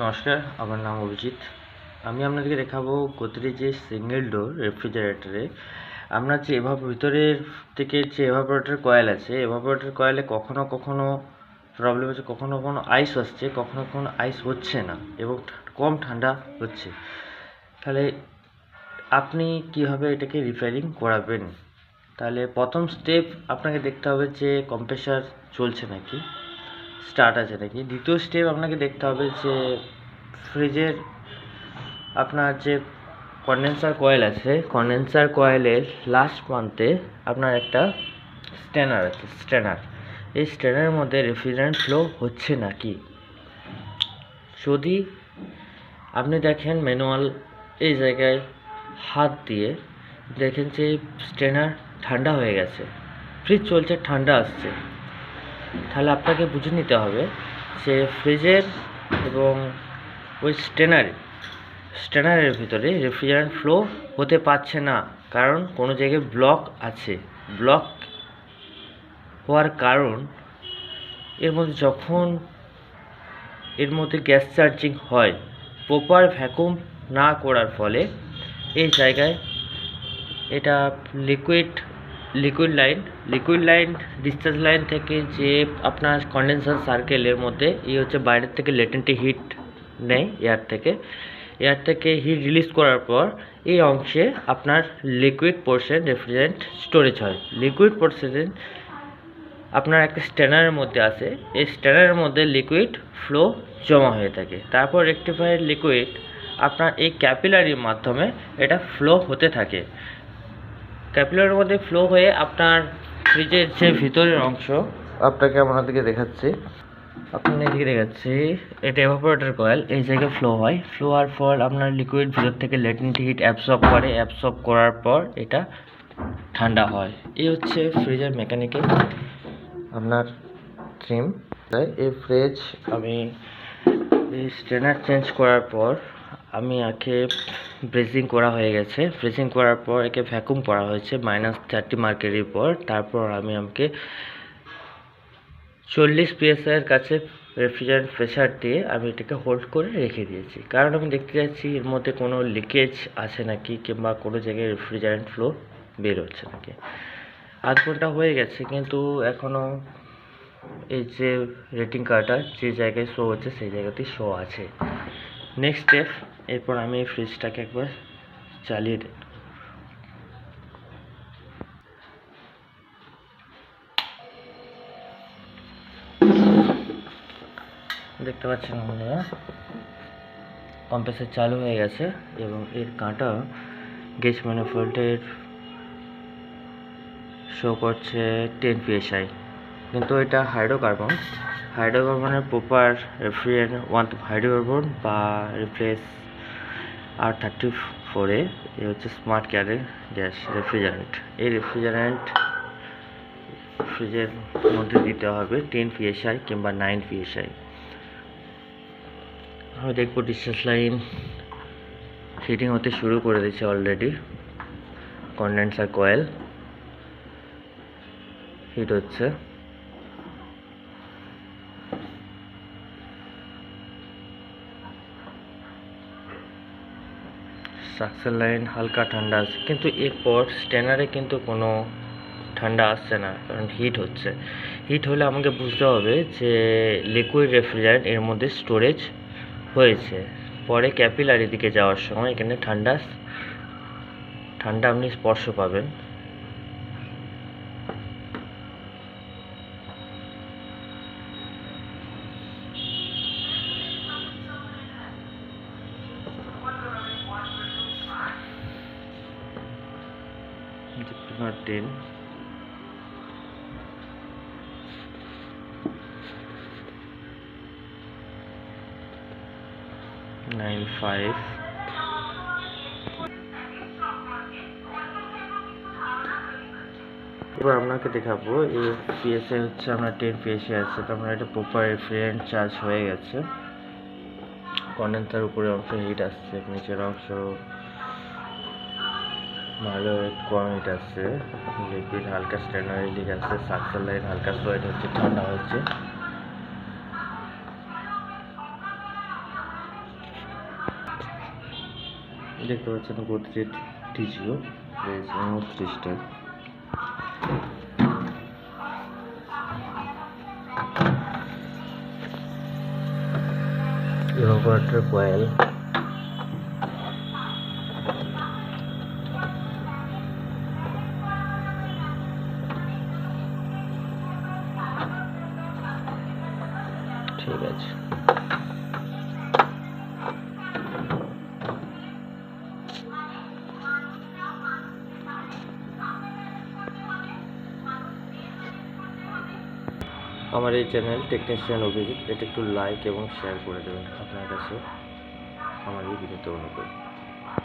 নমস্কার, আমার নাম অভিজিৎ। আমি আপনাদেরকে দেখাবো গোদরেজের সিঙ্গেল ডোর রেফ্রিজারেটরে আপনার যে ভিতরের থেকে যে এভাপোরেটর কয়েল আছে, এভাপোরেটর কয়েলে কখনো কখনো প্রবলেম হচ্ছে, কখনো কখনো আইস আসছে, কখনো কখনো আইস হচ্ছে না এবং কম ঠান্ডা হচ্ছে। তাহলে আপনি কীভাবে এটাকে রিপেয়ারিং করাবেন? তাহলে প্রথম স্টেপ আপনাকে দেখতে হবে যে কম্প্রেসার চলছে নাকি, স্টার্ট আছে নাকি। দ্বিতীয় স্টেপ আপনাকে দেখতে হবে যে ফ্রিজের আপনার যে কন্ডেন্সার কয়েল আছে, কন্ডেন্সার কয়েলের লাস্ট প্রান্তে আপনার একটা স্ট্যানার আছে, এই স্ট্যানারের মধ্যে রেফ্রিজারেন্ট ফ্লো হচ্ছে নাকি। যদি আপনি দেখেন ম্যানুয়াল এই জায়গায় হাত দিয়ে দেখেন যে স্ট্যানার ঠান্ডা হয়ে গেছে, ফ্রিজ চলছে, ঠান্ডা আসছে, তাহলে আপনাকে বুঝে নিতে হবে যে ফ্রিজের এবং ওই স্ট্যানারের ভিতরে রেফ্রিজারেন্ট ফ্লো হতে পারছে না, কারণ কোনো জায়গায় ব্লক আছে। ব্লক হওয়ার কারণ যখন এর মধ্যে গ্যাস চার্জিং হয়, প্রপার ভ্যাকুম না করার ফলে এই জায়গায় এটা লিকুইড লাইন ডিসচার্জ লাইন থেকে যে আপনার কন্ডেন্সার সার্কেলের মধ্যে হচ্ছে বাইরের থেকে লেটেন্টে হিট নেয়, এয়ার থেকে হিট রিলিজ করার পর এই অংশে আপনার লিকুইড পোর্শন রেফ্রিজারেন্ট স্টোরেজ হয়। লিকুইড পোর্শন আপনার একটা স্ট্যানারের মধ্যে আসে, এই স্ট্যানারের মধ্যে লিকুইড ফ্লো জমা হয়ে থাকে। তারপর রেকটিফায়ার লিকুইড আপনার এই ক্যাপিলারির মাধ্যমে এটা ফ্লো হতে থাকে। ক্যাপিলারির মধ্যে ফ্লো হয়ে আপনার ফ্রিজের যে ভিতরের অংশ, আপনাকে আপনাদেরকে দেখাচ্ছি, এটা এভাপোরেটর কয়েল, এই জায়গায় ফ্লো হওয়ার পর আপনার লিকুইড ভিতর থেকে লেটেন্ট হিট অ্যাবসর্ব করার পর এটা ঠান্ডা হয়। এই হচ্ছে ফ্রিজের মেকানিক্যাল আপনার থিম। তাই এই ফ্রিজ আমি এই স্ট্যানার চেঞ্জ করার পর আমি একে ব্রেজিং করা হয়ে গেছে। ব্রেজিং করার পর একে ভ্যাকুম করা হয়েছে -30 মার্কেরির পর। তারপর আমাকে 40 PSI এর কাছে রেফ্রিজারেন্ট প্রেসার দিয়ে আমি এটাকে হোল্ড করে রেখে দিয়েছি, কারণ আমি দেখতে চাচ্ছি এর মধ্যে কোনো লিকেজ আছে নাকি, কিংবা কোনো জায়গায় রেফ্রিজারেন্ট ফ্লো বের হচ্ছে নাকি। আধ ঘন্টা হয়ে গেছে কিন্তু এখনও এই যে রেটিং কার্ডটা যে জায়গায় শো হচ্ছে সেই জায়গাতেই শো আছে। নেক্সট স্টেপ, এরপর আমি এই ফ্রিজটাকে একবার চালিয়ে দিই। দেখতে পাচ্ছেন বন্ধুরা, কম্প্রেসার চালু হয়ে গেছে এবং এর কাঁটা গেজ ম্যানিফোল্ডের শো করছে 10 PSI, কিন্তু এটা হাইড্রোকার্বনের প্রপার রেফ্রিজারেন্ট হাইড্রোকার্বন বা রিপ্লেস R34 এ হচ্ছে স্মার্ট কেয়ারের গ্যাস রেফ্রিজারেন্ট। এই রেফ্রিজারেন্ট ফ্রিজের মধ্যে দিতে হবে 10 PSI কিংবা 9 PSI। আমি দেখবো ডিসচার্জ লাইন হিটিং হতে শুরু করে দিয়েছে অলরেডি। কন্ডেন্সার কয়েল হিট হচ্ছে। সাকসেস লাইন হালকা ঠান্ডা আছে, কিন্তু এরপর স্ট্যানারে কিন্তু কোনো ঠান্ডা আসছে না, কারণ হিট হচ্ছে। হিট হলে আমাকে বুঝতে হবে যে লিকুইড রেফ্রিজারেন্ট এর মধ্যে স্টোরেজ হয়েছে। পরে ক্যাপিলারি দিকে যাওয়ার সময় এখানে ঠান্ডা আপনি স্পর্শ পাবেন। Not 10, 9, 5। এবার আপনাকে দেখাবো এই PSI হচ্ছে আপনার 10 PSI আছে, তো আপনার এটা প্রপার রেফ্রিজারেন্ট চার্জ হয়ে গেছে। কন্ডেন্সার উপরে অংশ হিট আসছে, নিচের অংশ ভালো কম হিট আসছে। লিকুইড হালকা স্ট্যানারি লিক আছে, সাকসেস লাইন হালকা সোয়েট হচ্ছে, ঠান্ডা হচ্ছে। দেখতে পাচ্ছেন গোদরেজ টিজিও 39টা। এভাপোরেটর কয়েল, ঠিক আছে। আমার এই চ্যানেল টেকনিশিয়ান অভিজিৎ, এটা একটু লাইক এবং শেয়ার করে দেবেন আপনার কাছে আমার এই বিনীত অনুরোধ।